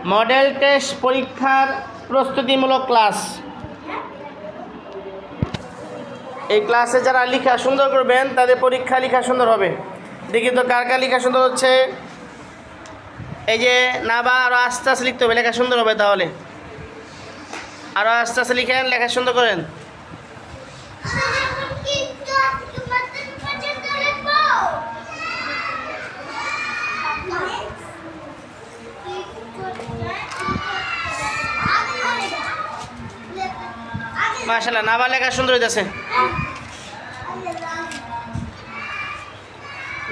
Model test পরীক্ষার প্রস্তুতিমূলক class. এই ক্লাসে যারা লেখা সুন্দর করবেন তাদের পরীক্ষা লেখা সুন্দর হবে। দেখি তো কার কার লেখা সুন্দর হচ্ছে। এই যে নাবা আরও আস্তে আস্তে লিখতে হবে, লেখা সুন্দর হবে। তাহলে আরও আস্তে আস্তে লিখেন, লেখা সুন্দর করেন। মাশাআল্লাহ, নাবা লেখা সুন্দর হইতেছে।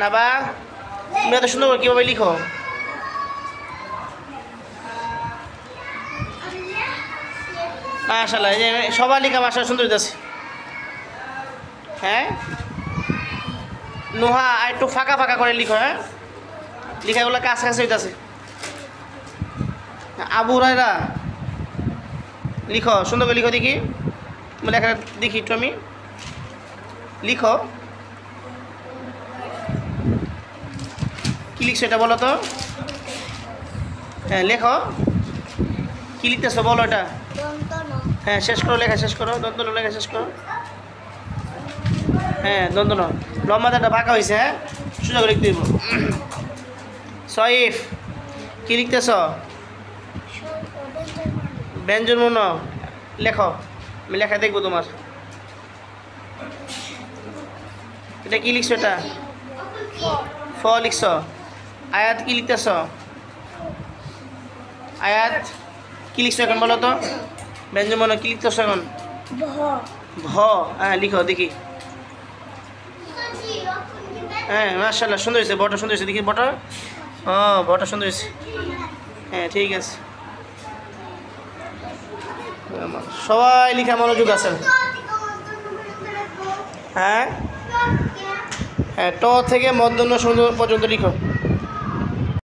নাবা তুমি এত সুন্দর করে কীভাবে লিখো? মাশাআল্লাহ, এই যে সবার লেখা মাশাআল্লাহ সুন্দর হইতেছে। হ্যাঁ নোহা একটু ফাঁকা ফাঁকা করে লিখো। হ্যাঁ লেখাগুলো কাছাকাছি হইতেছে। আবু হুরায়রা লিখো, সুন্দর করে লিখো। দেখি লেখা দেখি একটু, আমি লিখো কি লিখছো এটা বলো তো। হ্যাঁ লেখো, কি লিখতেছো বলো এটা। হ্যাঁ শেষ করো, লেখা শেষ করো, দন্তন লেখা শেষ করো। হ্যাঁ দন্তন লম্বাটা ফাঁকা হয়েছে। হ্যাঁ সুন্দর করে লিখতে দিব। সইফ কি লিখতেছ? ব্যঞ্জন মন লেখো, আমি লেখা দেখবো তোমার। এটা কি লিখছো? এটা ফ লিখছ। আয়াত কি লিখতেছ? আয়াত কি লিখছো এখন বলো তো। ব্যঞ্জন মন কি লিখতেছ এখন? ভ। হ্যাঁ লিখো দেখি। হ্যাঁ মাশাআল্লাহ সুন্দর হয়েছে, বটা সুন্দর হয়েছে। দেখি বটা, ও বটা সুন্দর হয়েছে। হ্যাঁ ঠিক আছে, সবাই লিখা মনোযোগ আছেন। হ্যাঁ হ্যাঁ ট থেকে মধ্যাহ্ন পর্যন্ত লিখো।